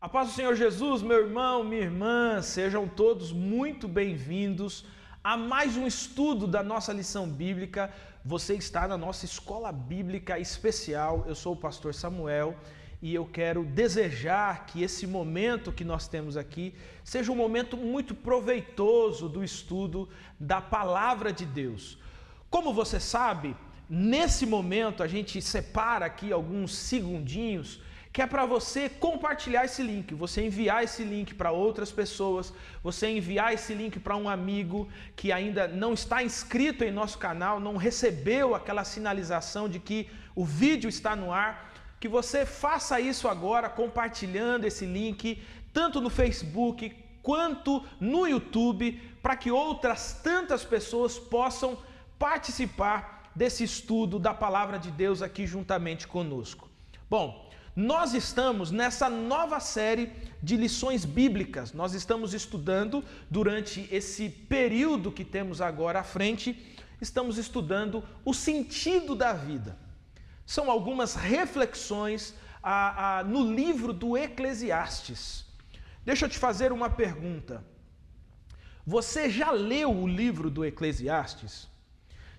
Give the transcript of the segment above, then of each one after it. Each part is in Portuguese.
A paz do Senhor Jesus, meu irmão, minha irmã, sejam todos muito bem-vindos a mais um estudo da nossa lição bíblica. Você está na nossa escola bíblica especial. Eu sou o pastor Samuel e eu quero desejar que esse momento que nós temos aqui seja um momento muito proveitoso do estudo da palavra de Deus. Como você sabe, nesse momento a gente separa aqui alguns segundinhos que é para você compartilhar esse link, você enviar esse link para outras pessoas, você enviar esse link para um amigo que ainda não está inscrito em nosso canal, não recebeu aquela sinalização de que o vídeo está no ar, que você faça isso agora compartilhando esse link, tanto no Facebook quanto no YouTube, para que outras tantas pessoas possam participar desse estudo da Palavra de Deus aqui juntamente conosco. Bom, nós estamos nessa nova série de lições bíblicas. Nós estamos estudando durante esse período que temos agora à frente, estamos estudando o sentido da vida. São algumas reflexões no livro do Eclesiastes. Deixa eu te fazer uma pergunta. Você já leu o livro do Eclesiastes?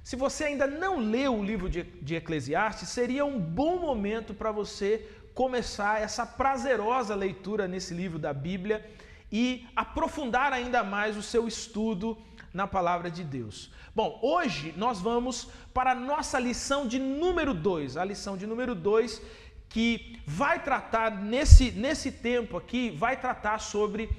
Se você ainda não leu o livro de Eclesiastes, seria um bom momento para você começar essa prazerosa leitura nesse livro da Bíblia e aprofundar ainda mais o seu estudo na Palavra de Deus. Bom, hoje nós vamos para a nossa lição de número 2, a lição de número 2, que vai tratar, nesse tempo aqui, vai tratar sobre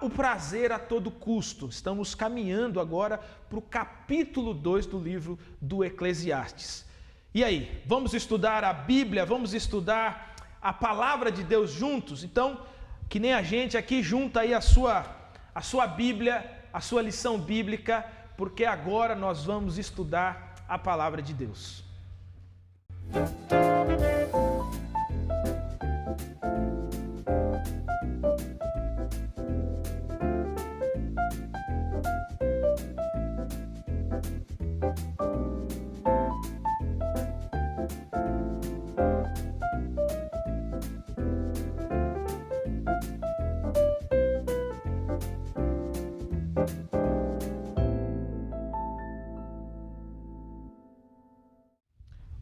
o prazer a todo custo. Estamos caminhando agora para o capítulo 2 do livro do Eclesiastes. E aí, vamos estudar a Bíblia, vamos estudar a Palavra de Deus juntos? Então, que nem a gente aqui, junta aí a sua Bíblia, a sua lição bíblica, porque agora nós vamos estudar a Palavra de Deus.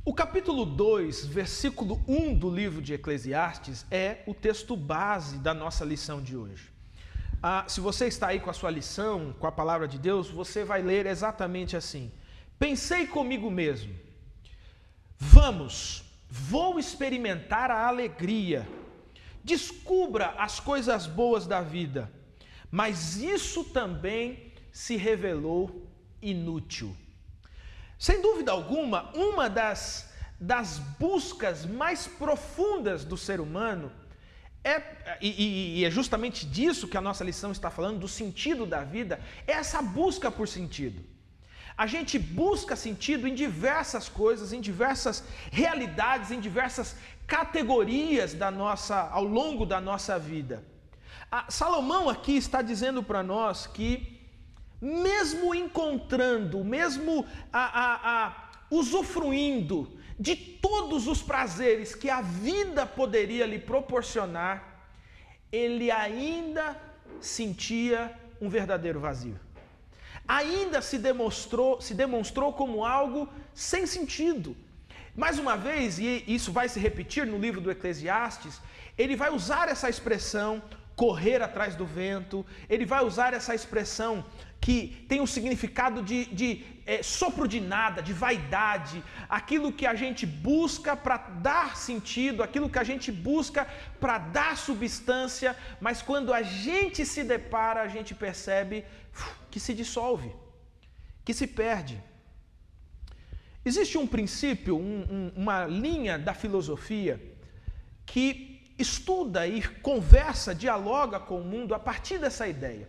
O capítulo 2, versículo 1 do livro de Eclesiastes é o texto base da nossa lição de hoje. Se você está aí com a sua lição, com a palavra de Deus, você vai ler exatamente assim: pensei comigo mesmo, vou experimentar a alegria, descubra as coisas boas da vida, mas isso também se revelou inútil. Sem dúvida alguma, uma das buscas mais profundas do ser humano é justamente disso que a nossa lição está falando, do sentido da vida, é essa busca por sentido. A gente busca sentido em diversas coisas, em diversas realidades, em diversas categorias ao longo da nossa vida. Salomão aqui está dizendo para nós que mesmo encontrando, mesmo usufruindo de todos os prazeres que a vida poderia lhe proporcionar, ele ainda sentia um verdadeiro vazio. Ainda se demonstrou como algo sem sentido. Mais uma vez, e isso vai se repetir no livro do Eclesiastes, ele vai usar essa expressão, correr atrás do vento, ele vai usar essa expressão que tem um significado de sopro de nada, de vaidade, aquilo que a gente busca para dar sentido, aquilo que a gente busca para dar substância, mas quando a gente se depara, a gente percebe que se dissolve, que se perde. Existe um princípio, uma linha da filosofia que estuda e conversa, dialoga com o mundo a partir dessa ideia.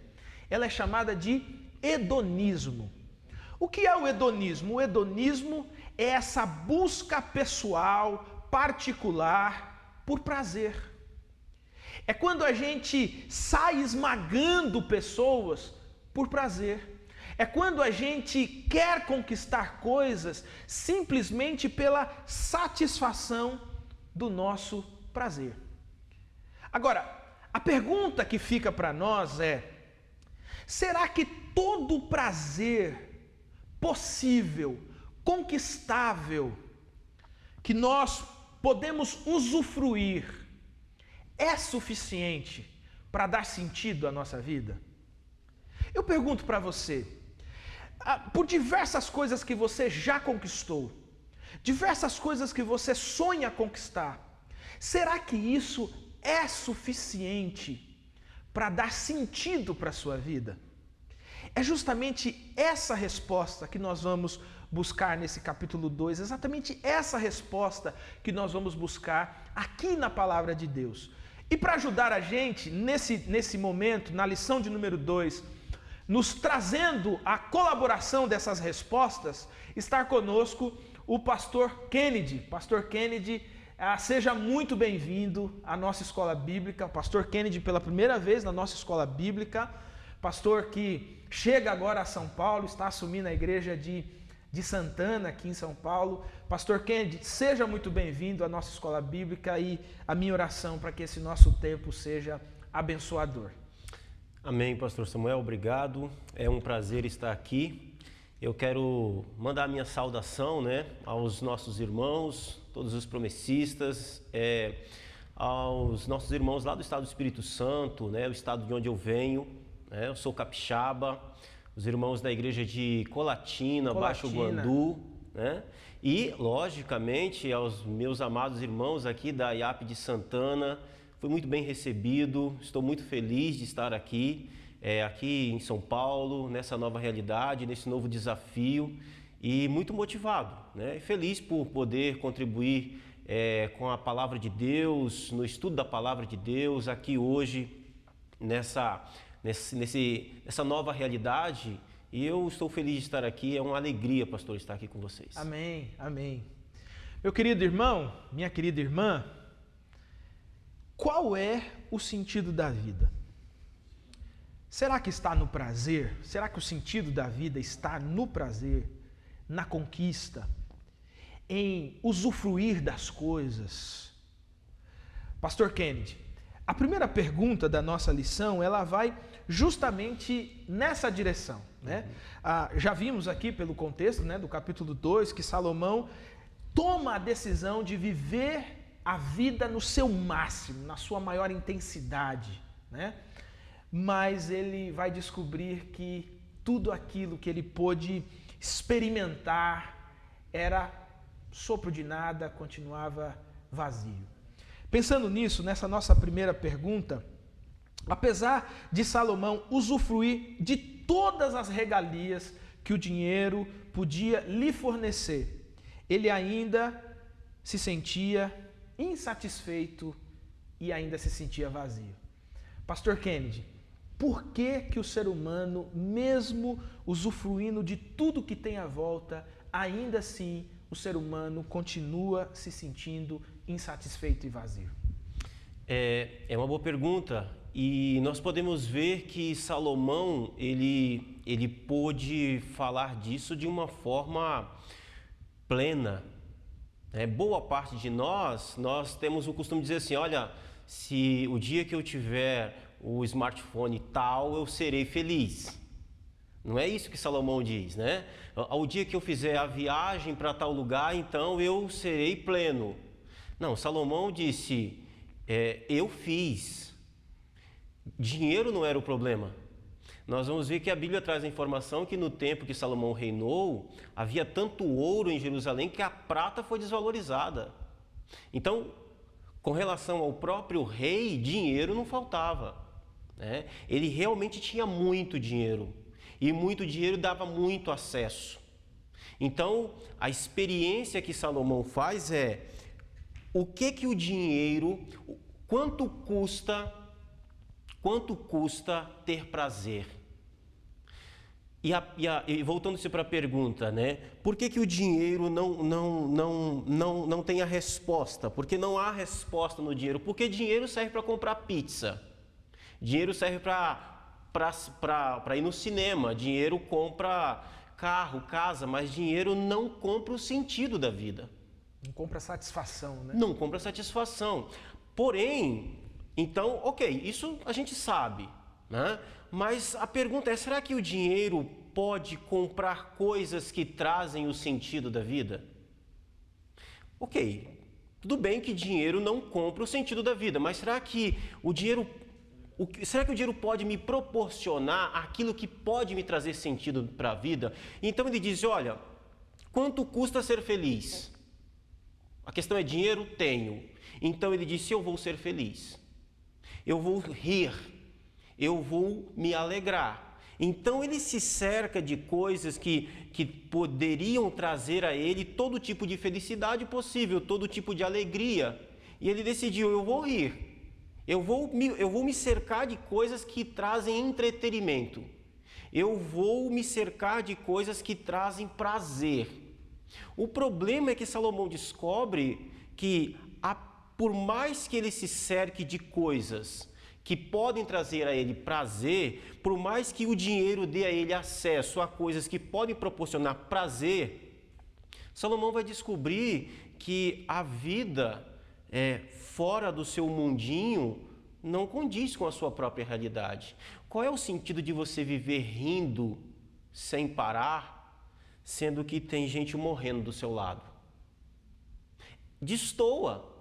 Ela é chamada de hedonismo. O que é o hedonismo? O hedonismo é essa busca pessoal, particular, por prazer. É quando a gente sai esmagando pessoas por prazer. É quando a gente quer conquistar coisas simplesmente pela satisfação do nosso prazer. Agora, A pergunta que fica para nós é: será que todo prazer possível, conquistável, que nós podemos usufruir, é suficiente para dar sentido à nossa vida? Eu pergunto para você, por diversas coisas que você já conquistou, diversas coisas que você sonha conquistar, será que isso é suficiente para dar sentido para a sua vida? É justamente essa resposta que nós vamos buscar nesse capítulo 2, exatamente essa resposta que nós vamos buscar aqui na palavra de Deus. E para ajudar a gente nesse momento, na lição de número 2, nos trazendo a colaboração dessas respostas, está conosco o pastor Kennedy. Pastor Kennedy, seja muito bem-vindo à nossa escola bíblica. Pastor Kennedy, pela primeira vez na nossa escola bíblica, pastor que chega agora a São Paulo, está assumindo a igreja de Santana, aqui em São Paulo. Pastor Kennedy, seja muito bem-vindo à nossa escola bíblica e a minha oração para que esse nosso tempo seja abençoador. Amém, pastor Samuel, obrigado. É um prazer estar aqui. Eu quero mandar a minha saudação, aos nossos irmãos, todos os promessistas, aos nossos irmãos lá do estado do Espírito Santo, o estado de onde eu venho. Eu sou capixaba, os irmãos da igreja de Colatina. Baixo Guandu, e, logicamente, aos meus amados irmãos aqui da IAP de Santana. Fui muito bem recebido, estou muito feliz de estar aqui em São Paulo, nessa nova realidade, nesse novo desafio, e muito motivado, feliz por poder contribuir com a palavra de Deus, no estudo da palavra de Deus, aqui hoje, nessa nova realidade, e eu estou feliz de estar aqui. É uma alegria, pastor, estar aqui com vocês. Amém, amém. Meu querido irmão, minha querida irmã, qual é o sentido da vida? Será que está no prazer? Será que o sentido da vida está no prazer, na conquista, em usufruir das coisas? Pastor Kennedy, a primeira pergunta da nossa lição, ela vai justamente nessa direção, já vimos aqui pelo contexto, do capítulo 2, que Salomão toma a decisão de viver a vida no seu máximo, na sua maior intensidade, Mas ele vai descobrir que tudo aquilo que ele pôde experimentar era sopro de nada, continuava vazio. Pensando nisso, nessa nossa primeira pergunta, apesar de Salomão usufruir de todas as regalias que o dinheiro podia lhe fornecer, ele ainda se sentia insatisfeito e ainda se sentia vazio. Pastor Kennedy, por que o ser humano, mesmo usufruindo de tudo que tem à volta, ainda assim o ser humano continua se sentindo insatisfeito e vazio? É uma boa pergunta, e nós podemos ver que Salomão, ele pôde falar disso de uma forma plena. Boa parte de nós temos o costume de dizer assim: olha, se o dia que eu tiver o smartphone tal, eu serei feliz. Não é isso que Salomão diz, Ao dia que eu fizer a viagem para tal lugar, então eu serei pleno. Não, Salomão disse, eu fiz. Dinheiro não era o problema. Nós vamos ver que a Bíblia traz a informação que no tempo que Salomão reinou, havia tanto ouro em Jerusalém que a prata foi desvalorizada. Então, com relação ao próprio rei, dinheiro não faltava. Ele realmente tinha muito dinheiro. E muito dinheiro dava muito acesso. Então, a experiência que Salomão faz é: o que o dinheiro, quanto custa ter prazer? E voltando-se para a pergunta, por que o dinheiro não tem a resposta? Porque não há resposta no dinheiro. Porque dinheiro serve para comprar pizza. Dinheiro serve para ir no cinema. Dinheiro compra carro, casa, mas dinheiro não compra o sentido da vida. Não compra satisfação, Não compra satisfação. Porém, Então, ok, isso a gente sabe, né? Mas a pergunta é, será que o dinheiro pode comprar coisas que trazem o sentido da vida? Ok, tudo bem que dinheiro não compra o sentido da vida, mas será que o dinheiro pode me proporcionar aquilo que pode me trazer sentido para a vida? Então ele diz, olha, quanto custa ser feliz? A questão é dinheiro? Tenho. Então ele disse, eu vou ser feliz. Eu vou rir. Eu vou me alegrar. Então ele se cerca de coisas que poderiam trazer a ele todo tipo de felicidade possível, todo tipo de alegria. E ele decidiu, eu vou rir. Eu vou me cercar de coisas que trazem entretenimento. Eu vou me cercar de coisas que trazem prazer. O problema é que Salomão descobre que, por mais que ele se cerque de coisas que podem trazer a ele prazer, por mais que o dinheiro dê a ele acesso a coisas que podem proporcionar prazer, Salomão vai descobrir que a vida fora do seu mundinho não condiz com a sua própria realidade. Qual é o sentido de você viver rindo sem parar, sendo que tem gente morrendo do seu lado? Destoa.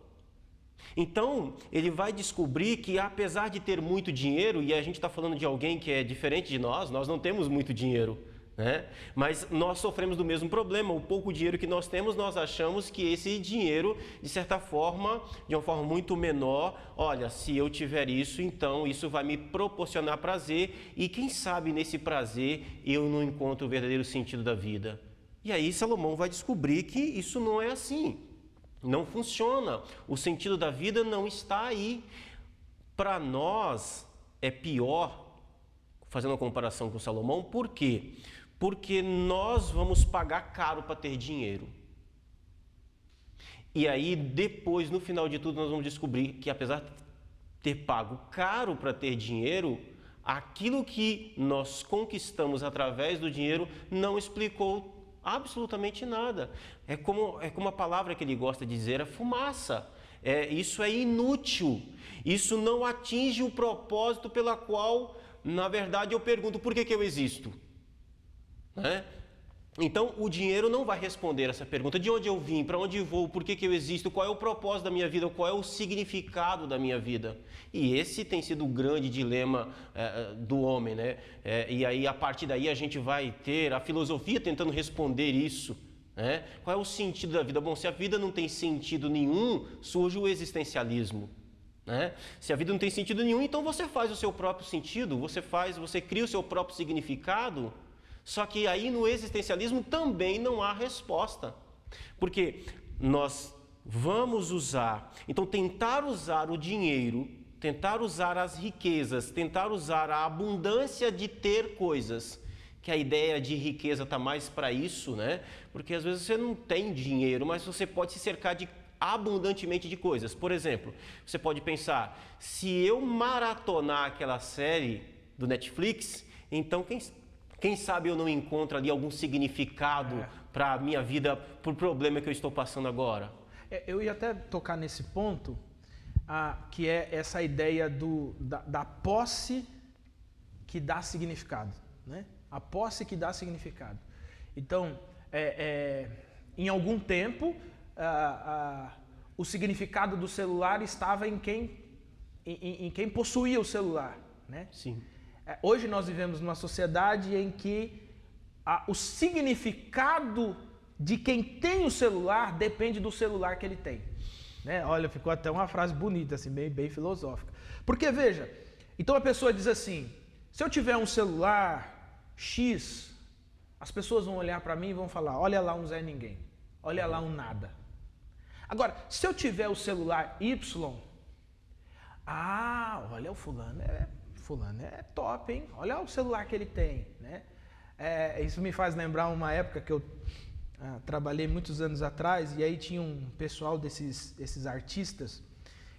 Então, ele vai descobrir que apesar de ter muito dinheiro, e a gente está falando de alguém que é diferente de nós não temos muito dinheiro, né? Mas nós sofremos do mesmo problema. O pouco dinheiro que nós temos, nós achamos que esse dinheiro, de certa forma, de uma forma muito menor, olha, se eu tiver isso, então isso vai me proporcionar prazer, e quem sabe nesse prazer eu não encontro o verdadeiro sentido da vida. E aí Salomão vai descobrir que isso não é assim. Não funciona. O sentido da vida não está aí. Para nós é pior, fazendo uma comparação com Salomão, por quê? Porque nós vamos pagar caro para ter dinheiro. E aí depois, no final de tudo, nós vamos descobrir que apesar de ter pago caro para ter dinheiro, aquilo que nós conquistamos através do dinheiro não explicou absolutamente nada. É como a palavra que ele gosta de dizer, é fumaça. Isso é inútil. Isso não atinge o propósito pela qual, na verdade, eu pergunto, por que eu existo? Né? Então, o dinheiro não vai responder essa pergunta. De onde eu vim? Para onde vou? Por que eu existo? Qual é o propósito da minha vida? Qual é o significado da minha vida? E esse tem sido o grande dilema do homem, né? E aí, a partir daí, a gente vai ter a filosofia tentando responder isso. Né? Qual é o sentido da vida? Bom, se a vida não tem sentido nenhum, surge o existencialismo. Né? Se a vida não tem sentido nenhum, então você faz o seu próprio sentido, você cria o seu próprio significado. Só que aí no existencialismo também não há resposta. Porque nós vamos tentar usar o dinheiro, tentar usar as riquezas, tentar usar a abundância de ter coisas, que a ideia de riqueza está mais para isso, né? Porque às vezes você não tem dinheiro, mas você pode se cercar abundantemente de coisas. Por exemplo, você pode pensar, se eu maratonar aquela série do Netflix, então quem sabe eu não encontro ali algum significado para a minha vida, para o problema que eu estou passando agora. Eu ia até tocar nesse ponto, que é essa ideia da posse que dá significado, né? A posse que dá significado. Então, em algum tempo, o significado do celular estava em quem possuía o celular, né? Sim. Hoje nós vivemos numa sociedade em que o significado de quem tem o celular depende do celular que ele tem. Né? Olha, ficou até uma frase bonita, assim, bem filosófica. Porque, veja, então a pessoa diz assim, se eu tiver um celular X, as pessoas vão olhar para mim e vão falar, olha lá um Zé Ninguém, olha lá um nada. Agora, se eu tiver o celular Y, olha o fulano é top, hein? Olha o celular que ele tem, né? Isso me faz lembrar uma época que eu trabalhei muitos anos atrás e aí tinha um pessoal desses artistas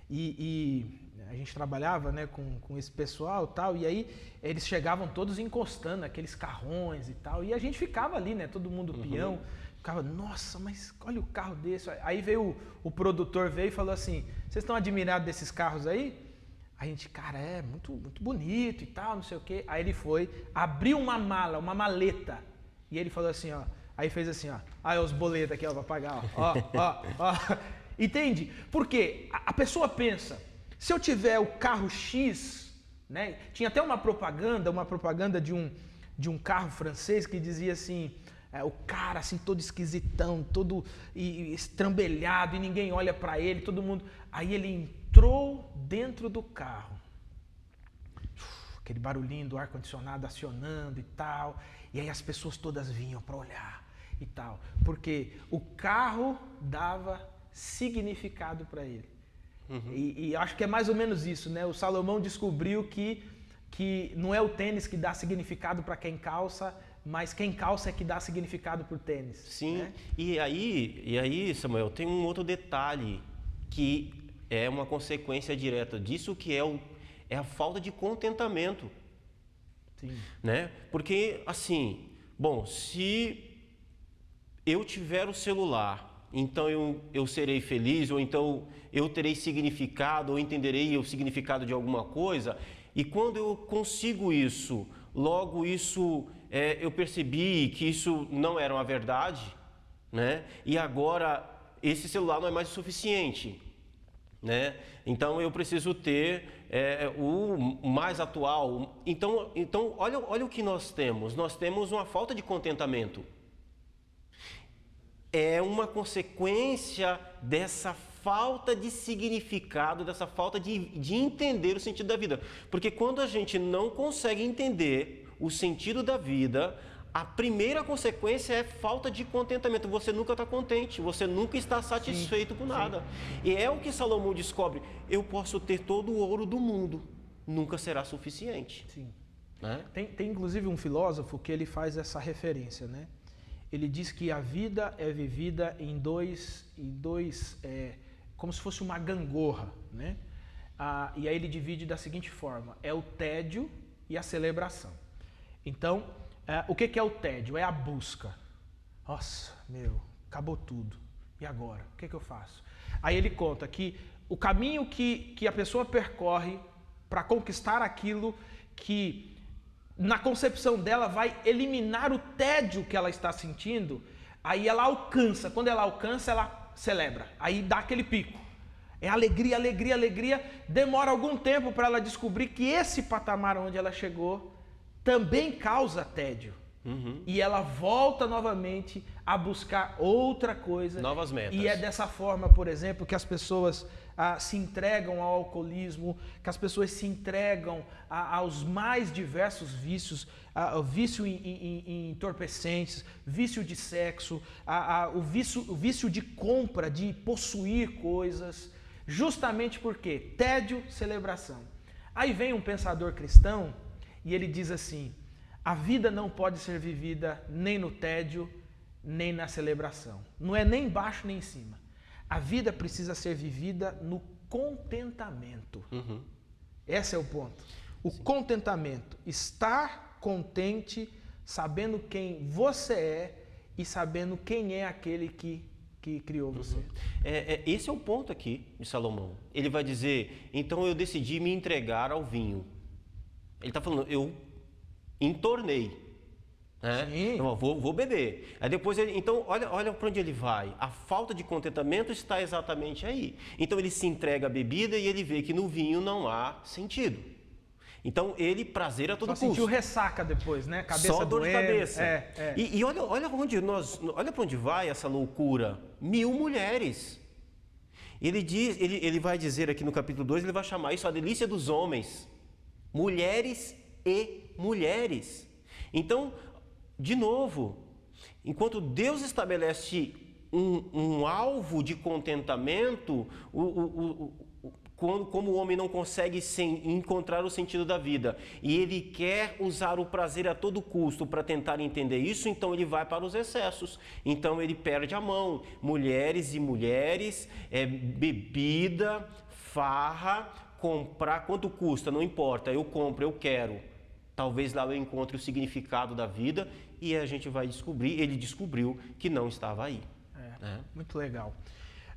e a gente trabalhava, né, com esse pessoal e tal, e aí eles chegavam todos encostando aqueles carrões e tal, e a gente ficava ali, né, todo mundo peão, ficava, nossa, mas olha o carro desse. Aí veio o produtor veio e falou assim, vocês estão admirados desses carros aí? a gente, cara, é muito, muito bonito e tal, não sei o quê. Aí ele foi, abriu uma mala, uma maleta, e ele falou assim, ó, aí fez assim, ó, aí os boletos aqui, ó, pra pagar, ó. Entende? Porque a pessoa pensa, se eu tiver o carro X, né? Tinha até uma propaganda de um carro francês que dizia assim, o cara assim todo esquisitão, todo estrambelhado e ninguém olha pra ele, todo mundo. Aí ele entrou dentro do carro, aquele barulhinho do ar-condicionado acionando e tal, e aí as pessoas todas vinham para olhar e tal, porque o carro dava significado para ele. E acho que é mais ou menos isso, né? O Salomão descobriu que não é o tênis que dá significado para quem calça, mas quem calça é que dá significado para o tênis. Sim, né? e aí, Samuel, tem um outro detalhe que é uma consequência direta disso, que é a falta de contentamento. Sim. Né? Porque, assim, bom, se eu tiver o celular, então eu serei feliz, ou então eu terei significado, ou entenderei o significado de alguma coisa, e quando eu consigo isso, logo isso, eu percebi que isso não era uma verdade, né? E agora esse celular não é mais o suficiente, né? Então eu preciso ter o mais atual. Então olha o que nós temos. Nós temos uma falta de contentamento. É uma consequência falta de significado, dessa falta de entender o sentido da vida. Porque quando a gente não consegue entender o sentido da vida, a primeira consequência é falta de contentamento. Você nunca está contente, você nunca está satisfeito com nada. Sim. E é o que Salomão descobre. Eu posso ter todo o ouro do mundo, nunca será suficiente. Sim. Né? Tem inclusive um filósofo que ele faz essa referência, né? Ele diz que a vida é vivida em dois como se fosse uma gangorra, né? E aí ele divide da seguinte forma: é o tédio e a celebração. Então, o que é o tédio? É a busca. Nossa, acabou tudo. E agora? O que eu faço? Aí ele conta que o caminho que a pessoa percorre para conquistar aquilo que na concepção dela vai eliminar o tédio que ela está sentindo, aí ela alcança. Quando ela alcança, ela celebra. Aí dá aquele pico. É alegria, alegria, alegria. Demora algum tempo para ela descobrir que esse patamar onde ela chegou também causa tédio. E ela volta novamente a buscar outra coisa. Novas metas. E é dessa forma, por exemplo, que as pessoas se entregam ao alcoolismo, que as pessoas se entregam aos mais diversos vícios, o vício em entorpecentes, vício de sexo, o vício de compra, de possuir coisas, justamente porque tédio, celebração. Aí vem um pensador cristão e ele diz assim: a vida não pode ser vivida nem no tédio, nem na celebração. Não é nem embaixo nem em cima. A vida precisa ser vivida no contentamento. Esse é o ponto. O contentamento. Estar contente, sabendo quem você é e sabendo quem é aquele que criou você. Esse é o ponto aqui de Salomão. Ele vai dizer: então eu decidi me entregar ao vinho. Ele está falando, eu entornei. Né? Então, vou beber. Aí depois então olha para onde ele vai. A falta de contentamento está exatamente aí. Então ele se entrega à bebida e ele vê que no vinho não há sentido. Então ele prazer a todo custo. Só sentiu ressaca depois, né? Cabeça só dor de cabeça. E olha para onde vai essa loucura. 1000 mulheres. Ele vai dizer aqui no capítulo 2, ele vai chamar isso a delícia dos homens. Mulheres e mulheres. Então, de novo, enquanto Deus estabelece um alvo de contentamento, como o homem não consegue encontrar o sentido da vida e ele quer usar o prazer a todo custo para tentar entender isso, então ele vai para os excessos. Então ele perde a mão. Mulheres e mulheres, bebida, farra, comprar, quanto custa, não importa, eu compro, eu quero. Talvez lá eu encontre o significado da vida e a gente vai descobrir, ele descobriu que não estava aí. Muito legal.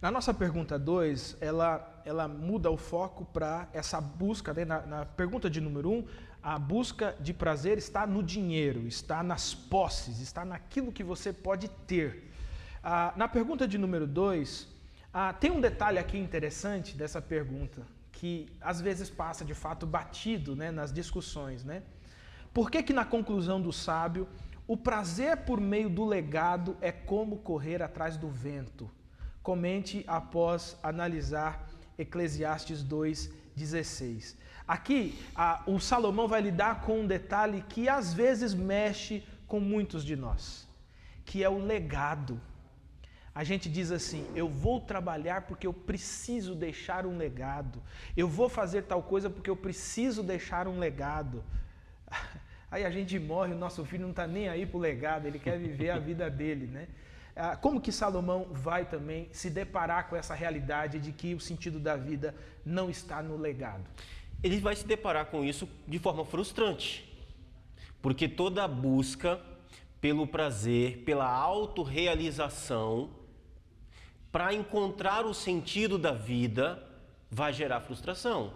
Na nossa pergunta 2, ela muda o foco para essa busca, né? Na pergunta de número 1, a busca de prazer está no dinheiro, está nas posses, está naquilo que você pode ter. Na pergunta de número 2, tem um detalhe aqui interessante dessa pergunta, que às vezes passa de fato batido, né, nas discussões, né? Por que na conclusão do sábio, o prazer por meio do legado é como correr atrás do vento? Comente após analisar Eclesiastes 2:16. Aqui, o Salomão vai lidar com um detalhe que às vezes mexe com muitos de nós, que é o legado. A gente diz assim, eu vou trabalhar porque eu preciso deixar um legado. Eu vou fazer tal coisa porque eu preciso deixar um legado. Aí a gente morre, o nosso filho não está nem aí para o legado, ele quer viver a vida dele, né? Como que Salomão vai também se deparar com essa realidade de que o sentido da vida não está no legado? Ele vai se deparar com isso de forma frustrante, porque toda busca pelo prazer, pela autorrealização, para encontrar o sentido da vida, vai gerar frustração.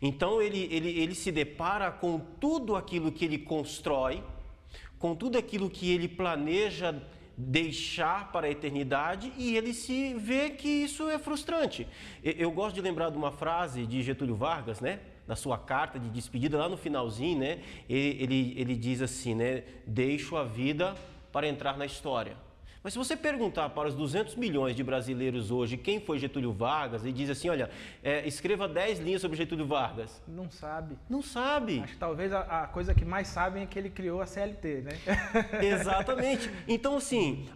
Então ele se depara com tudo aquilo que ele constrói, com tudo aquilo que ele planeja deixar para a eternidade, e ele se vê que isso é frustrante. Eu gosto de lembrar de uma frase de Getúlio Vargas, né? Na sua carta de despedida, lá no finalzinho, né? Ele diz assim, né? Deixo a vida para entrar na história. Mas se você perguntar para os 200 milhões de brasileiros hoje quem foi Getúlio Vargas, e diz assim, olha, escreva 10 linhas sobre Getúlio Vargas. Não sabe. Não sabe. Acho que talvez a coisa que mais sabem é que ele criou a CLT, né? Exatamente. Então, assim,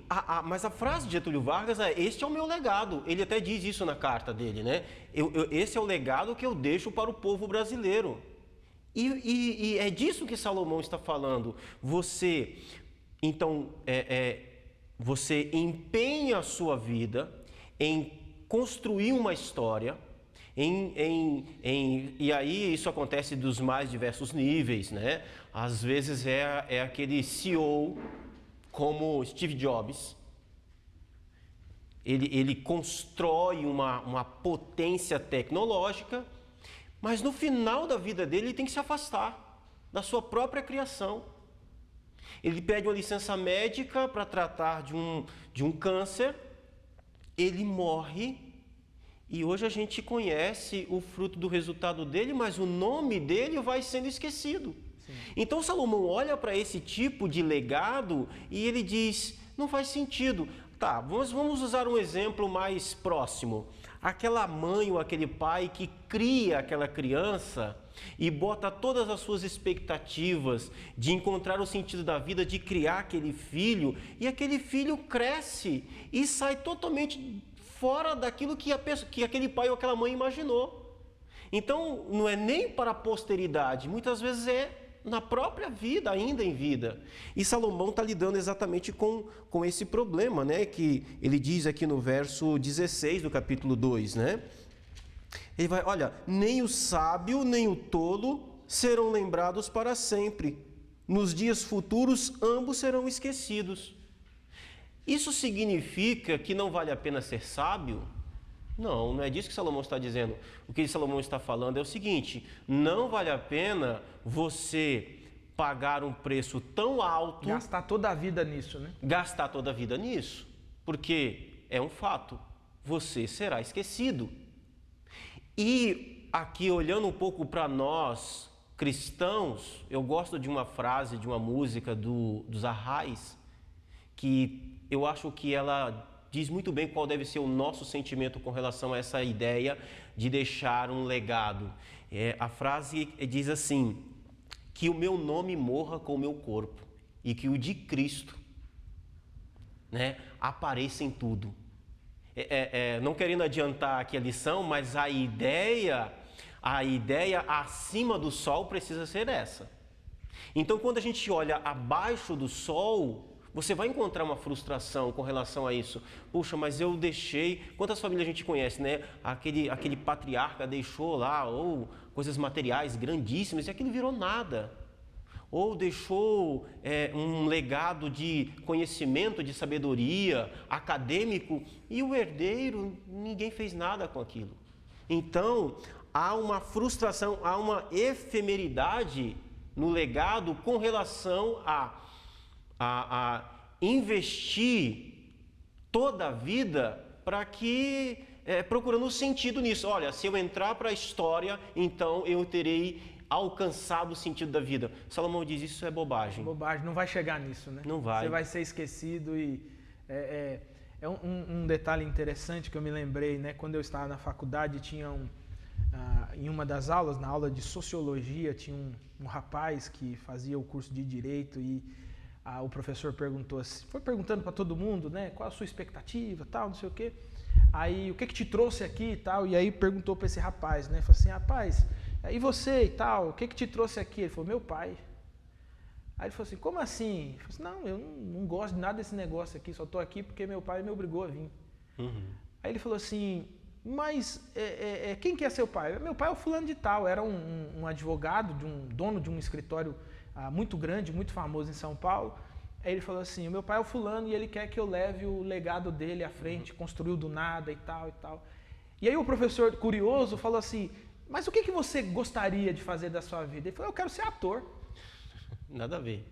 mas a frase de Getúlio Vargas é, este é o meu legado. Ele até diz isso na carta dele, né? Esse é o legado que eu deixo para o povo brasileiro. E é disso que Salomão está falando. Você, então, você empenha a sua vida em construir uma história, e aí isso acontece dos mais diversos níveis, né? Às vezes é aquele CEO como Steve Jobs. Ele constrói uma potência tecnológica, mas no final da vida dele ele tem que se afastar da sua própria criação. Ele pede uma licença médica para tratar de um câncer, ele morre, e hoje a gente conhece o fruto do resultado dele, mas o nome dele vai sendo esquecido. Sim. Então Salomão olha para esse tipo de legado e ele diz, não faz sentido. Tá, vamos usar um exemplo mais próximo. Aquela mãe ou aquele pai que cria aquela criança e bota todas as suas expectativas de encontrar o sentido da vida, de criar aquele filho, e aquele filho cresce e sai totalmente fora daquilo que aquele pai ou aquela mãe imaginou. Então, não é nem para a posteridade, muitas vezes é na própria vida, ainda em vida. E Salomão está lidando exatamente com esse problema, né? Que ele diz aqui no verso 16 do capítulo 2, né? Ele vai, olha, nem o sábio nem o tolo serão lembrados para sempre. Nos dias futuros, ambos serão esquecidos. Isso significa que não vale a pena ser sábio? Não, não é disso que Salomão está dizendo. O que Salomão está falando é o seguinte, não vale a pena você pagar um preço tão alto... Gastar toda a vida nisso, né? Gastar toda a vida nisso, porque é um fato, você será esquecido. E aqui, olhando um pouco para nós, cristãos, eu gosto de uma frase, de uma música dos Arrais, que eu acho que ela diz muito bem qual deve ser o nosso sentimento com relação a essa ideia de deixar um legado. A frase diz assim, que o meu nome morra com o meu corpo e que o de Cristo, né, apareça em tudo. Não querendo adiantar aqui a lição, mas a ideia acima do sol precisa ser essa. Então, quando a gente olha abaixo do sol, você vai encontrar uma frustração com relação a isso. Puxa, mas eu deixei... Quantas famílias a gente conhece, né? Aquele patriarca deixou lá, ou coisas materiais grandíssimas, e aquilo virou nada. ou deixou um legado de conhecimento, de sabedoria, acadêmico, e o herdeiro, ninguém fez nada com aquilo. Então, há uma frustração, há uma efemeridade no legado com relação a investir toda a vida para que, procurando um sentido nisso. Olha, se eu entrar para a história, então eu terei alcançado o sentido da vida. Salomão diz, isso é bobagem. Bobagem, não vai chegar nisso, né? Não vai. Você vai ser esquecido e... um detalhe interessante que eu me lembrei, né? Quando eu estava na faculdade, tinha em uma das aulas, na aula de sociologia, tinha um rapaz que fazia o curso de direito e o professor perguntou assim, foi perguntando para todo mundo, né? Qual a sua expectativa, tal, não sei o quê. Aí, o que te trouxe aqui e tal? E aí perguntou para esse rapaz, né? Falou assim, rapaz, e você e tal, o que te trouxe aqui? Ele falou, meu pai. Aí ele falou assim, como assim? Ele falou assim, não, eu não gosto de nada desse negócio aqui, só estou aqui porque meu pai me obrigou a vir. Aí ele falou assim, mas quem que é seu pai? Meu pai é o fulano de tal, era um advogado, dono de um escritório muito grande, muito famoso em São Paulo. Aí ele falou assim, o meu pai é o fulano e ele quer que eu leve o legado dele à frente, construiu do nada e tal e tal. E aí o professor, curioso, falou assim, mas o que você gostaria de fazer da sua vida? Ele falou, eu quero ser ator. Nada a ver.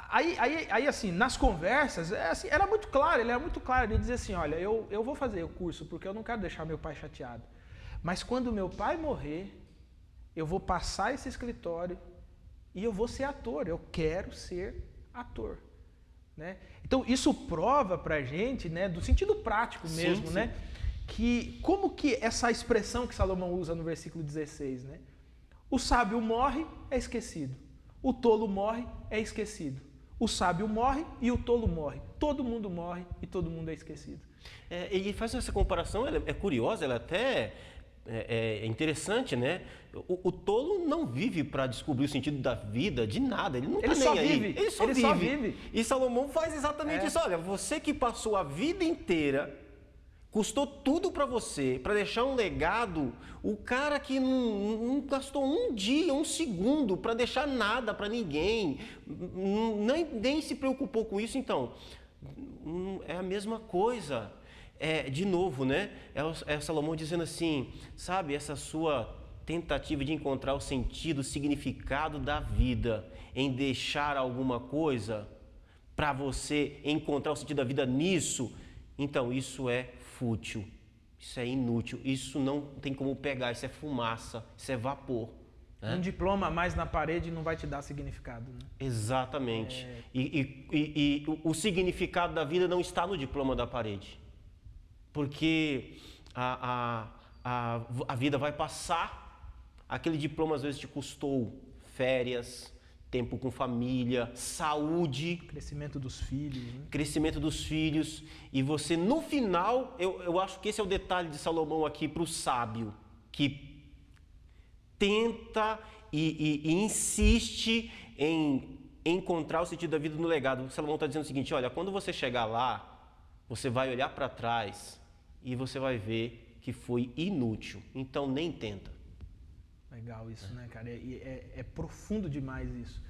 Aí assim, nas conversas, assim, era muito claro, ele era muito claro, ele dizia assim, olha, eu vou fazer o curso porque eu não quero deixar meu pai chateado. Mas quando meu pai morrer, eu vou passar esse escritório e eu vou ser ator, eu quero ser ator. Né? Então isso prova pra gente, né, do sentido prático mesmo, sim. Né? Que como que essa expressão que Salomão usa no versículo 16, né? O sábio morre, é esquecido. O tolo morre, é esquecido. O sábio morre e o tolo morre. Todo mundo morre e todo mundo é esquecido. Ele faz essa comparação, ela é curiosa, ela até é interessante, né? O tolo não vive para descobrir o sentido da vida, de nada, ele não está nem aí. Ele só vive. E Salomão faz exatamente isso. Olha, você que passou a vida inteira, custou tudo para você, para deixar um legado, o cara que não gastou um dia, um segundo para deixar nada para ninguém, nem se preocupou com isso, então, é a mesma coisa. De novo, né? É Salomão dizendo assim, sabe, essa sua tentativa de encontrar o sentido, o significado da vida em deixar alguma coisa para você encontrar o sentido da vida nisso, então isso é fútil, isso é inútil, isso não tem como pegar, isso é fumaça, isso é vapor. Um diploma a mais na parede não vai te dar significado. Né? Exatamente. E o significado da vida não está no diploma da parede. Porque a vida vai passar, aquele diploma às vezes te custou férias, tempo com família, saúde. Crescimento dos filhos. Né? Crescimento dos filhos. E você, no final, eu acho que esse é o detalhe de Salomão aqui para o sábio, que tenta e insiste em encontrar o sentido da vida no legado. Salomão está dizendo o seguinte, olha, quando você chegar lá, você vai olhar para trás e você vai ver que foi inútil. Então, nem tenta. Legal isso, né, cara? É profundo demais isso.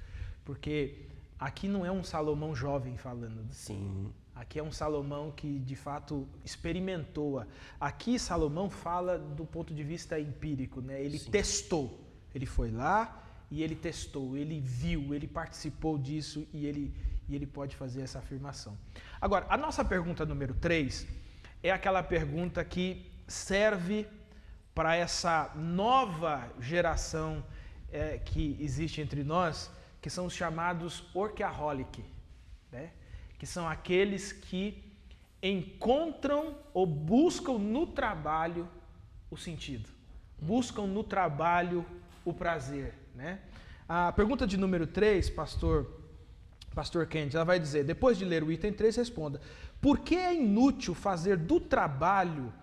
Porque aqui não é um Salomão jovem falando. Sim. Aqui é um Salomão que, de fato, experimentou. Aqui, Salomão fala do ponto de vista empírico, né? Ele Sim. testou. Ele foi lá e ele testou. Ele viu, ele participou disso e ele pode fazer essa afirmação. Agora, a nossa pergunta número 3 é aquela pergunta que serve para essa nova geração que existe entre nós, que são os chamados workaholic, né? Que são aqueles que encontram ou buscam no trabalho o sentido, buscam no trabalho o prazer, né? A pergunta de número 3, pastor Kennedy, ela vai dizer, depois de ler o item 3, responda, por que é inútil fazer do trabalho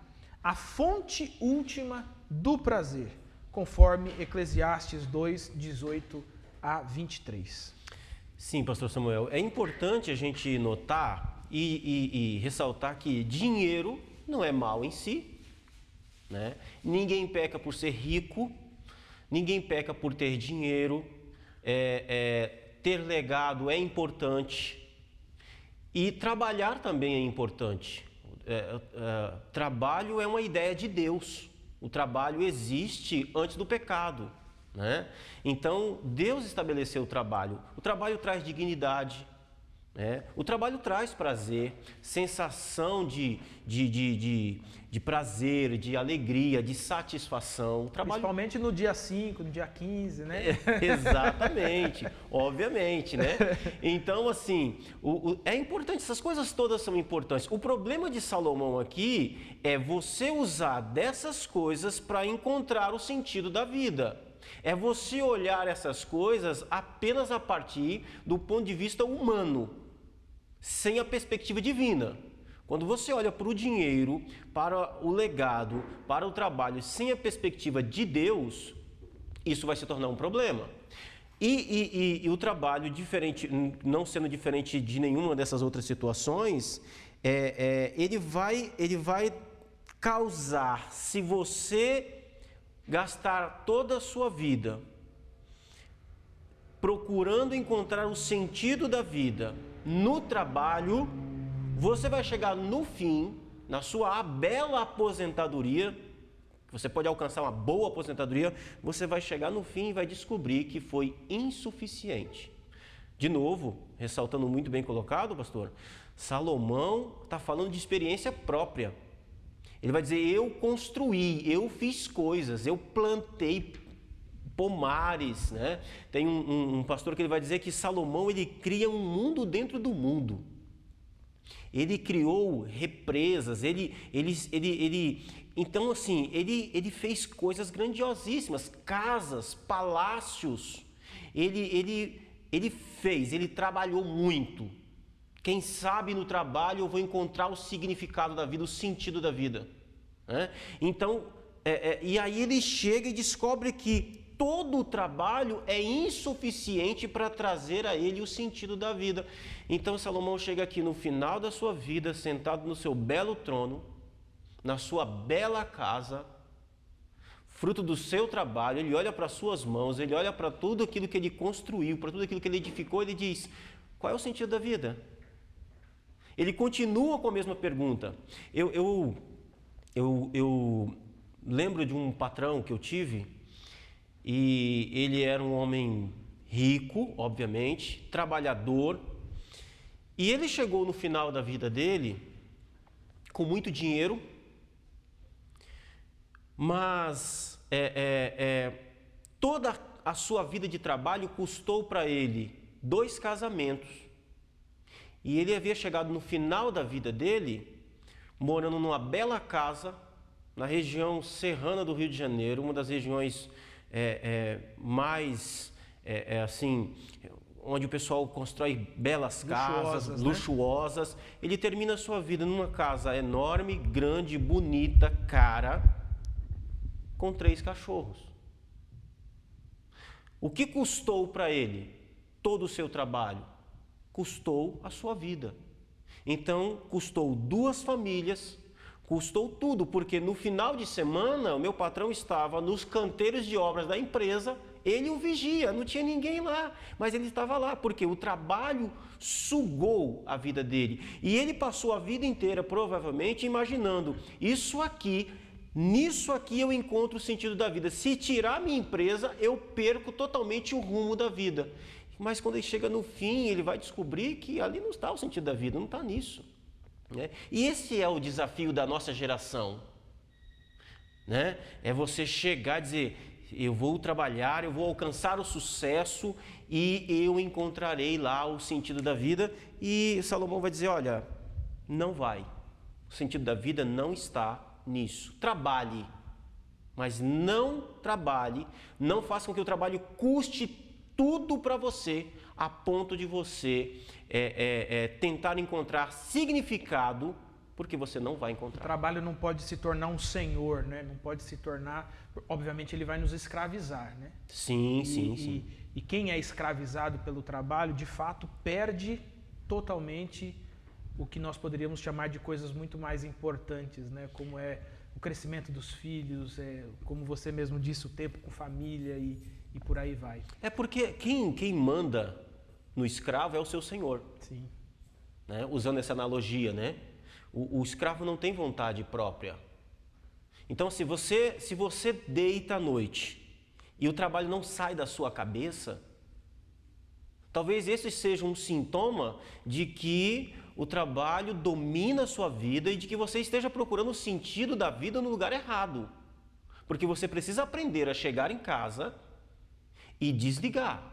a fonte última do prazer, conforme Eclesiastes 2, 18 a 23. Sim, pastor Samuel, é importante a gente notar e ressaltar que dinheiro não é mal em si, né? Ninguém peca por ser rico, ninguém peca por ter dinheiro, ter legado é importante e trabalhar também é importante. Trabalho é uma ideia de Deus. O trabalho existe antes do pecado, né? Então, Deus estabeleceu o trabalho. O trabalho traz dignidade, né? O trabalho traz prazer, sensação de prazer, de alegria, de satisfação. Principalmente no dia 5, no dia 15, né? Exatamente, obviamente, né? Então, assim, é importante, essas coisas todas são importantes. O problema de Salomão aqui é você usar dessas coisas para encontrar o sentido da vida. É você olhar essas coisas apenas a partir do ponto de vista humano, sem a perspectiva divina. Quando você olha para o dinheiro, para o legado, para o trabalho, sem a perspectiva de Deus, isso vai se tornar um problema. E o trabalho, diferente, não sendo diferente de nenhuma dessas outras situações, ele vai causar, se você gastar toda a sua vida procurando encontrar o sentido da vida no trabalho, você vai chegar no fim, na sua bela aposentadoria, você pode alcançar uma boa aposentadoria, você vai chegar no fim e vai descobrir que foi insuficiente. De novo, ressaltando muito bem colocado, pastor, Salomão está falando de experiência própria. Ele vai dizer, eu construí, eu fiz coisas, eu plantei pomares, né? Tem um pastor que ele vai dizer que Salomão, ele cria um mundo dentro do mundo. Ele criou represas, então assim, ele fez coisas grandiosíssimas, casas, palácios, ele trabalhou muito. Quem sabe no trabalho eu vou encontrar o significado da vida, o sentido da vida, né? Então, e aí ele chega e descobre que todo o trabalho é insuficiente para trazer a ele o sentido da vida. Então Salomão chega aqui no final da sua vida, sentado no seu belo trono, na sua bela casa, fruto do seu trabalho, ele olha para as suas mãos, ele olha para tudo aquilo que ele construiu, para tudo aquilo que ele edificou, ele diz, qual é o sentido da vida? Ele continua com a mesma pergunta. Eu lembro de um patrão que eu tive, e ele era um homem rico, obviamente, trabalhador, e ele chegou no final da vida dele com muito dinheiro, mas toda a sua vida de trabalho custou para ele 2 casamentos. E ele havia chegado no final da vida dele, morando numa bela casa, na região serrana do Rio de Janeiro, uma das regiões mais, assim, onde o pessoal constrói belas casas, luxuosas. Né? Ele termina a sua vida numa casa enorme, grande, bonita, cara, com 3 cachorros. O que custou para ele todo o seu trabalho? Custou a sua vida. Então, custou 2 famílias, custou tudo, porque no final de semana o meu patrão estava nos canteiros de obras da empresa, ele o vigia, não tinha ninguém lá, mas ele estava lá, porque o trabalho sugou a vida dele. E ele passou a vida inteira, provavelmente, imaginando, nisso aqui eu encontro o sentido da vida. Se tirar minha empresa, eu perco totalmente o rumo da vida. Mas quando ele chega no fim, ele vai descobrir que ali não está o sentido da vida, não está nisso, né? E esse é o desafio da nossa geração, né? É você chegar e dizer, eu vou trabalhar, eu vou alcançar o sucesso e eu encontrarei lá o sentido da vida. E Salomão vai dizer, olha, não vai. O sentido da vida não está nisso. Trabalhe, mas não trabalhe, não faça com que o trabalho custe tudo para você, a ponto de você tentar encontrar significado, porque você não vai encontrar. O trabalho não pode se tornar um senhor, né? Não pode se tornar... Obviamente, ele vai nos escravizar, né? Sim, sim. E quem é escravizado pelo trabalho, de fato, perde totalmente o que nós poderíamos chamar de coisas muito mais importantes, né? Como é o crescimento dos filhos, como você mesmo disse, o tempo com família e por aí vai. É porque quem manda no escravo é o seu senhor. Sim. Né? Usando essa analogia, né? O escravo não tem vontade própria. Então, se você deita à noite e o trabalho não sai da sua cabeça, talvez esse seja um sintoma de que o trabalho domina a sua vida e de que você esteja procurando o sentido da vida no lugar errado. Porque você precisa aprender a chegar em casa e desligar.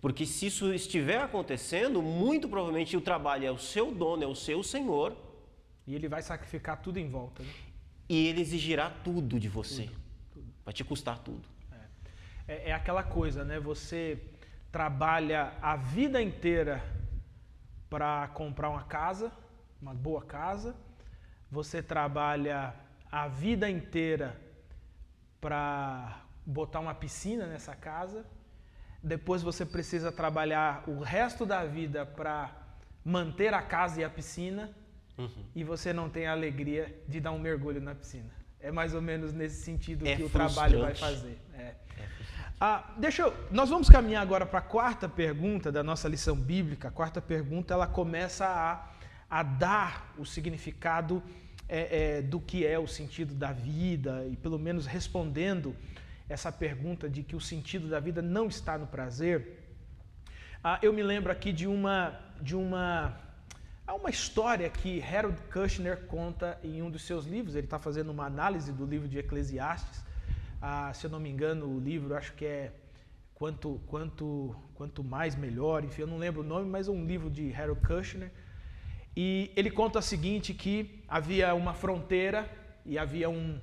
Porque se isso estiver acontecendo, muito provavelmente o trabalho é o seu dono, é o seu senhor. E ele vai sacrificar tudo em volta, né? E ele exigirá tudo de você. Tudo. Vai te custar tudo. É aquela coisa, né? Você trabalha a vida inteira para comprar uma casa, uma boa casa. Você trabalha a vida inteira para botar uma piscina nessa casa. Depois você precisa trabalhar o resto da vida para manter a casa e a piscina. E você não tem a alegria de dar um mergulho na piscina. É mais ou menos nesse sentido que o trabalho vai fazer. Nós vamos caminhar agora para a quarta pergunta da nossa lição bíblica. A quarta pergunta, ela começa a dar o significado do que é o sentido da vida, e pelo menos respondendo essa pergunta de que o sentido da vida não está no prazer. Eu me lembro aqui de uma história que Harold Kushner conta em um dos seus livros. Ele está fazendo uma análise do livro de Eclesiastes. Se eu não me engano, o livro, acho que é Quanto Mais Melhor, enfim, eu não lembro o nome, mas é um livro de Harold Kushner. E ele conta o seguinte, que havia uma fronteira e havia um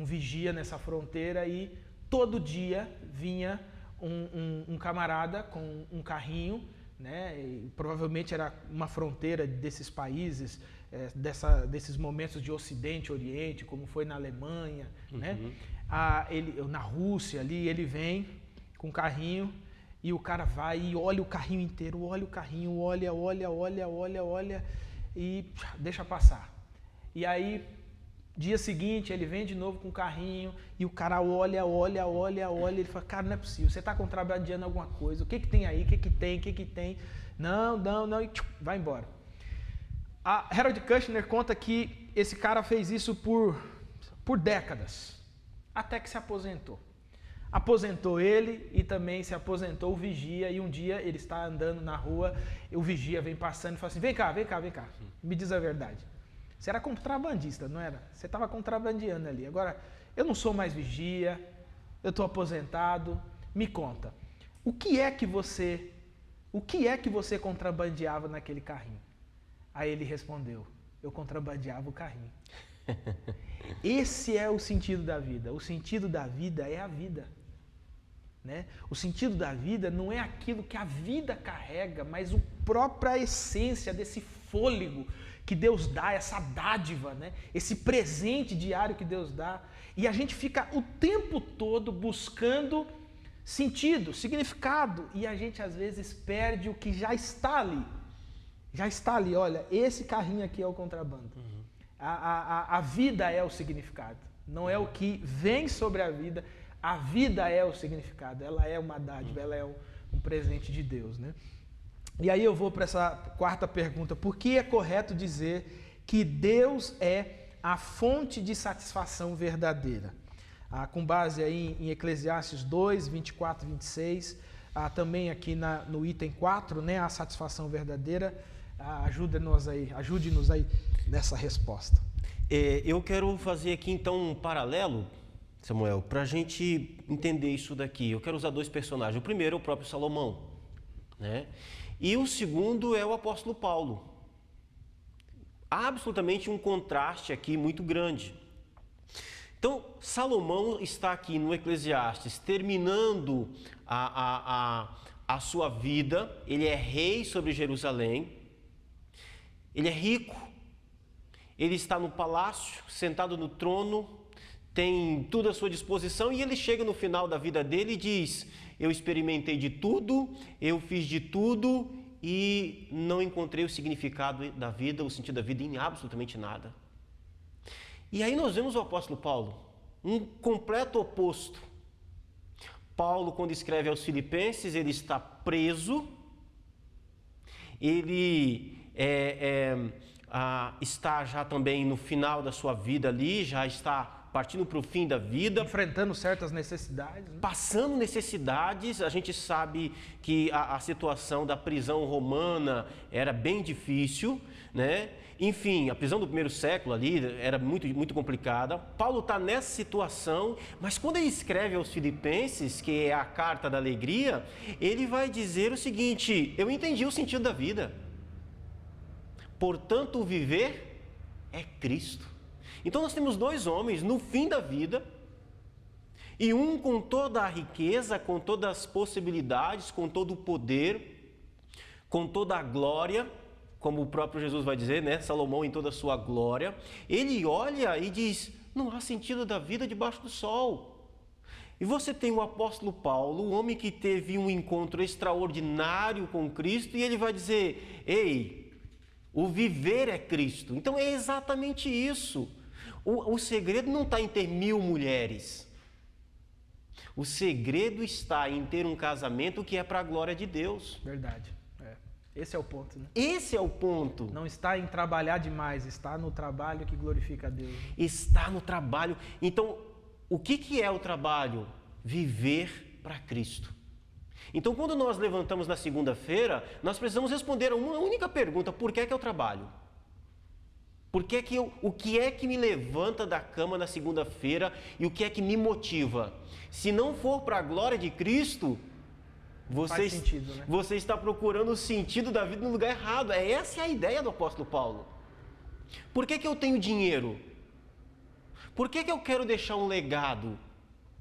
vigia nessa fronteira, e todo dia vinha um camarada com um carrinho, né? E provavelmente era uma fronteira desses países, desses momentos de Ocidente, Oriente, como foi na Alemanha, né? Na Rússia ali, ele vem com o carrinho e o cara vai e olha o carrinho inteiro, olha o carrinho, olha e deixa passar. E aí, dia seguinte, ele vem de novo com o carrinho e o cara olha, ele fala, cara, não é possível, você está contrabandeando alguma coisa, o que tem aí, o que tem? Não, e vai embora. Harold Kushner conta que esse cara fez isso por décadas, até que se aposentou. Aposentou ele e também se aposentou o vigia, e um dia ele está andando na rua, e o vigia vem passando e fala assim, vem cá, me diz a verdade. Você era contrabandista, não era? Você estava contrabandeando ali. Agora, eu não sou mais vigia, eu estou aposentado, me conta. O que é que você contrabandeava naquele carrinho? Aí ele respondeu, eu contrabandeava o carrinho. Esse é o sentido da vida. O sentido da vida é a vida. Né? O sentido da vida não é aquilo que a vida carrega, mas a própria essência desse fôlego que Deus dá, essa dádiva, né? Esse presente diário que Deus dá. E a gente fica o tempo todo buscando sentido, significado, e a gente às vezes perde o que já está ali. Já está ali, olha, esse carrinho aqui é o contrabando. A vida é o significado, não é o que vem sobre a vida é o significado, ela é uma dádiva, ela é um presente de Deus, né? E aí eu vou para essa quarta pergunta, por que é correto dizer que Deus é a fonte de satisfação verdadeira? Com base aí em Eclesiastes 2, 24 e 26, também aqui no item 4, né, a satisfação verdadeira, ajude-nos aí nessa resposta. Eu quero fazer aqui então um paralelo, Samuel, para a gente entender isso daqui. Eu quero usar dois personagens. O primeiro é o próprio Salomão, né? E o segundo é o apóstolo Paulo. Há absolutamente um contraste aqui muito grande. Então, Salomão está aqui no Eclesiastes, terminando a sua vida. Ele é rei sobre Jerusalém. Ele é rico. Ele está no palácio, sentado no trono, tem tudo à sua disposição, e ele chega no final da vida dele e diz, eu experimentei de tudo, eu fiz de tudo e não encontrei o significado da vida, o sentido da vida em absolutamente nada. E aí nós vemos o apóstolo Paulo, um completo oposto. Paulo, quando escreve aos Filipenses, ele está preso, ele está já também no final da sua vida ali, já está partindo para o fim da vida. Enfrentando certas necessidades. Né? Passando necessidades. A gente sabe que a situação da prisão romana era bem difícil, né? Enfim, a prisão do primeiro século ali era muito, muito complicada. Paulo está nessa situação, mas quando ele escreve aos Filipenses, que é a carta da alegria, ele vai dizer o seguinte: eu entendi o sentido da vida. Portanto, o viver é Cristo. Então nós temos dois homens no fim da vida, e um com toda a riqueza, com todas as possibilidades, com todo o poder, com toda a glória, como o próprio Jesus vai dizer, né? Salomão em toda a sua glória. Ele olha e diz: não há sentido da vida debaixo do sol. E você tem o apóstolo Paulo, o homem que teve um encontro extraordinário com Cristo, e ele vai dizer: ei, o viver é Cristo. Então é exatamente isso. O segredo não está em ter 1000 mulheres. O segredo está em ter um casamento que é para a glória de Deus. Verdade. Esse é o ponto, né? Esse é o ponto. Não está em trabalhar demais, está no trabalho que glorifica a Deus. Né? Está no trabalho. Então, o que é o trabalho? Viver para Cristo. Então, quando nós levantamos na segunda-feira, nós precisamos responder a uma única pergunta: por que é que eu trabalho? O que é que me levanta da cama na segunda-feira e o que é que me motiva? Se não for para a glória de Cristo, você está procurando o sentido da vida no lugar errado. Essa é a ideia do apóstolo Paulo. Por que eu tenho dinheiro? Por que eu quero deixar um legado?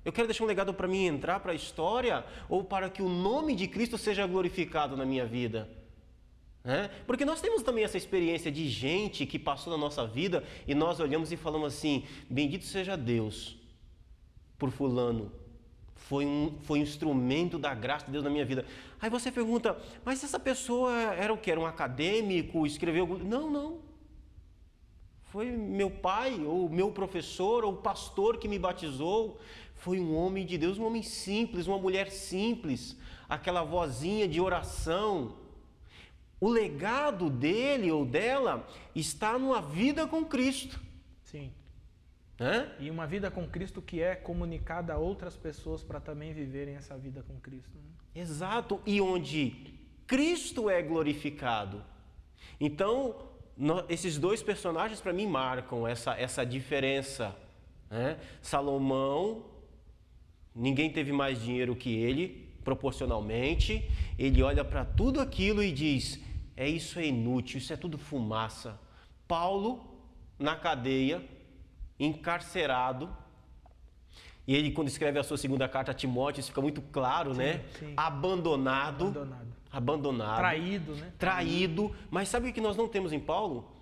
Eu quero deixar um legado para mim entrar para a história ou para que o nome de Cristo seja glorificado na minha vida? Porque nós temos também essa experiência de gente que passou na nossa vida e nós olhamos e falamos assim: bendito seja Deus por fulano, foi um instrumento da graça de Deus na minha vida. Aí você pergunta: mas essa pessoa era o quê? Era um acadêmico, escreveu... Não. Foi meu pai, ou meu professor, ou pastor que me batizou. Foi um homem de Deus, um homem simples, uma mulher simples, aquela vozinha de oração. O legado dele ou dela está numa vida com Cristo. Sim. E uma vida com Cristo que é comunicada a outras pessoas para também viverem essa vida com Cristo. Né? Exato. E onde Cristo é glorificado. Então, esses dois personagens para mim marcam essa diferença. Salomão, ninguém teve mais dinheiro que ele, proporcionalmente. Ele olha para tudo aquilo e diz: isso é inútil, isso é tudo fumaça. Paulo, na cadeia, encarcerado, e ele, quando escreve a sua segunda carta a Timóteo, isso fica muito claro, né? Sim. Abandonado. Traído, né? Traído. Mas sabe o que nós não temos em Paulo?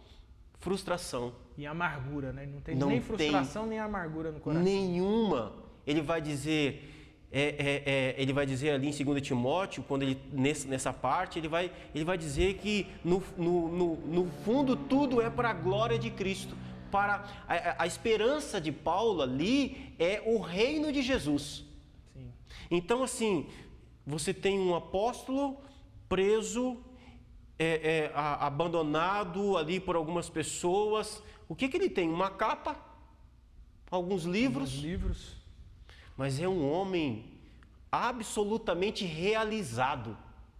Frustração. E amargura, né? Não tem nem frustração nem amargura no coração. Nenhuma. Ele vai dizer... ele vai dizer ali em 2 Timóteo, quando ele, nessa parte, ele vai dizer que no fundo tudo é para a glória de Cristo. Para a esperança de Paulo ali é o reino de Jesus. Sim. Então, assim, você tem um apóstolo preso, abandonado ali por algumas pessoas. O que ele tem? Uma capa, alguns livros. Mas é um homem absolutamente realizado.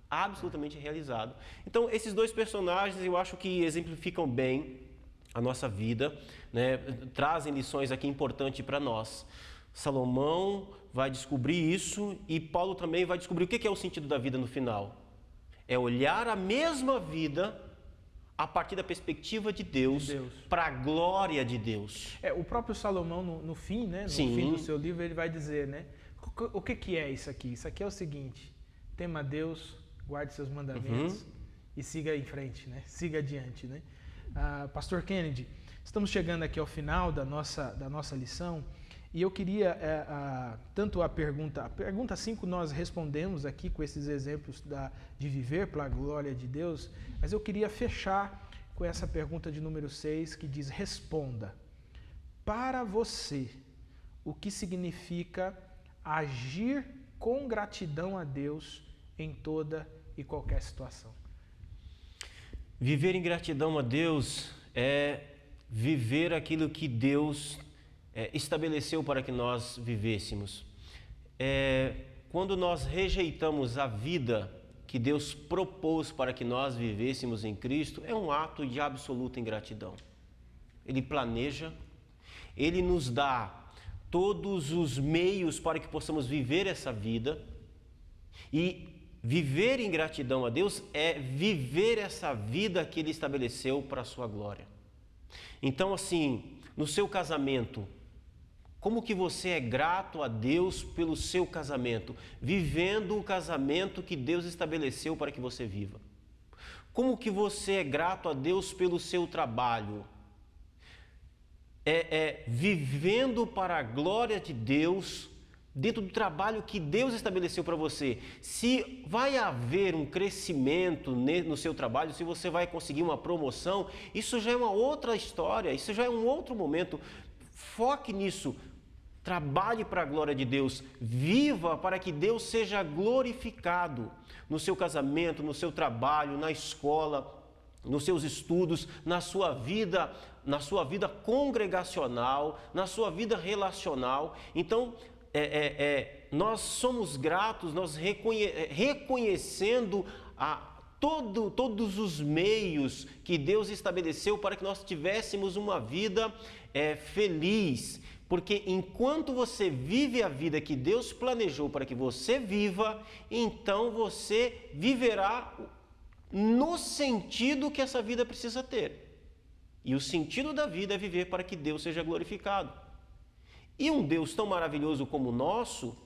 Absolutamente realizado. Então, esses dois personagens eu acho que exemplificam bem a nossa vida, né? Trazem lições aqui importantes para nós. Salomão vai descobrir isso e Paulo também vai descobrir o que é o sentido da vida no final. É olhar a mesma vida a partir da perspectiva de Deus. Para a glória de Deus. O próprio Salomão, no fim, né? Sim. Fim do seu livro, ele vai dizer, né? O que é isso aqui? Isso aqui é o seguinte: tema a Deus, guarde seus mandamentos e siga em frente, né? Siga adiante, né? Pastor Kennedy, estamos chegando aqui ao final da nossa lição e eu queria, tanto a pergunta 5 nós respondemos aqui com esses exemplos de viver para a glória de Deus, mas eu queria fechar com essa pergunta de número 6 que diz: responda, para você, o que significa agir com gratidão a Deus em toda e qualquer situação? Viver em gratidão a Deus é viver aquilo que Deus estabeleceu para que nós vivêssemos. Quando nós rejeitamos a vida que Deus propôs para que nós vivêssemos em Cristo, é um ato de absoluta ingratidão. Ele planeja, Ele nos dá todos os meios para que possamos viver essa vida, e viver em gratidão a Deus é viver essa vida que Ele estabeleceu para a sua glória. Então, assim, no seu casamento, como que você é grato a Deus pelo seu casamento? Vivendo o casamento que Deus estabeleceu para que você viva. Como que você é grato a Deus pelo seu trabalho? Vivendo para a glória de Deus, dentro do trabalho que Deus estabeleceu para você. Se vai haver um crescimento no seu trabalho, se você vai conseguir uma promoção, isso já é uma outra história, isso já é um outro momento. Foque nisso. Trabalhe para a glória de Deus, viva para que Deus seja glorificado no seu casamento, no seu trabalho, na escola, nos seus estudos, na sua vida congregacional, na sua vida relacional. Então, nós somos gratos, nós reconhecendo todos os meios que Deus estabeleceu para que nós tivéssemos uma vida feliz. Porque enquanto você vive a vida que Deus planejou para que você viva, então você viverá no sentido que essa vida precisa ter. E o sentido da vida é viver para que Deus seja glorificado. E um Deus tão maravilhoso como o nosso,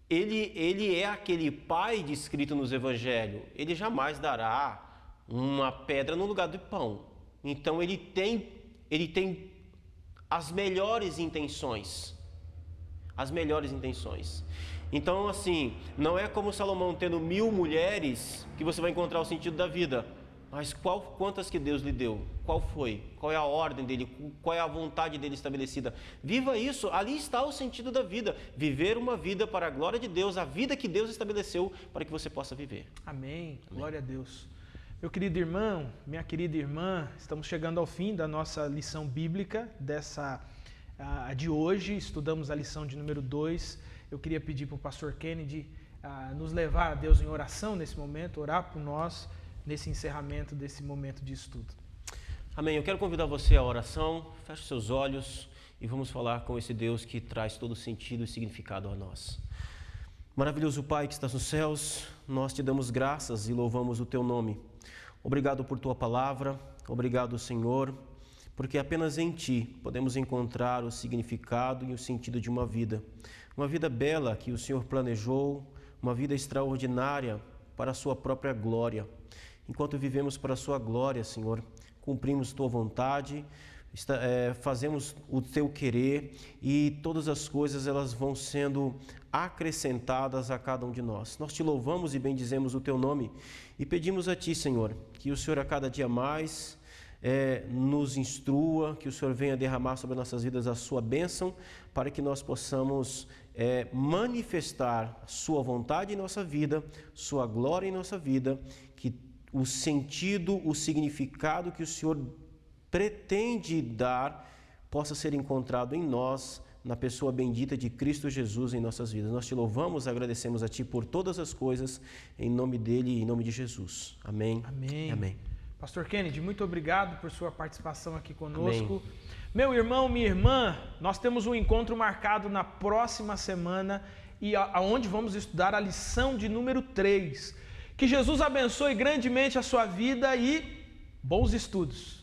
ele é aquele Pai descrito nos Evangelhos. Ele jamais dará uma pedra no lugar do pão. Então ele tem as melhores intenções. As melhores intenções. Então, assim, não é como Salomão tendo 1000 mulheres que você vai encontrar o sentido da vida. Mas quantas que Deus lhe deu? Qual foi? Qual é a ordem dele? Qual é a vontade dele estabelecida? Viva isso, ali está o sentido da vida. Viver uma vida para a glória de Deus, a vida que Deus estabeleceu para que você possa viver. Amém. Glória a Deus. Meu querido irmão, minha querida irmã, estamos chegando ao fim da nossa lição bíblica de hoje. Estudamos a lição de número 2. Eu queria pedir para o pastor Kennedy nos levar a Deus em oração nesse momento, orar por nós nesse encerramento desse momento de estudo. Amém. Eu quero convidar você à oração. Feche seus olhos e vamos falar com esse Deus que traz todo sentido e significado a nós. Maravilhoso Pai que estás nos céus, nós te damos graças e louvamos o teu nome. Obrigado por tua palavra, obrigado, Senhor, porque apenas em ti podemos encontrar o significado e o sentido de uma vida bela que o Senhor planejou, uma vida extraordinária para a sua própria glória. Enquanto vivemos para a sua glória, Senhor, cumprimos tua vontade, fazemos o teu querer e todas as coisas elas vão sendo acrescentadas a cada um de nós. Nós te louvamos e bendizemos o teu nome e pedimos a ti, Senhor, que o Senhor a cada dia mais nos instrua, que o Senhor venha derramar sobre nossas vidas a sua bênção, para que nós possamos manifestar sua vontade em nossa vida, sua glória em nossa vida, que o sentido, o significado que o Senhor pretende dar possa ser encontrado em nós, na pessoa bendita de Cristo Jesus em nossas vidas. Nós te louvamos, agradecemos a ti por todas as coisas, em nome dele e em nome de Jesus. Amém. Amém. Amém. Pastor Kennedy, muito obrigado por sua participação aqui conosco. Amém. Meu irmão, minha irmã, nós temos um encontro marcado na próxima semana e aonde vamos estudar a lição de número 3. Que Jesus abençoe grandemente a sua vida e bons estudos.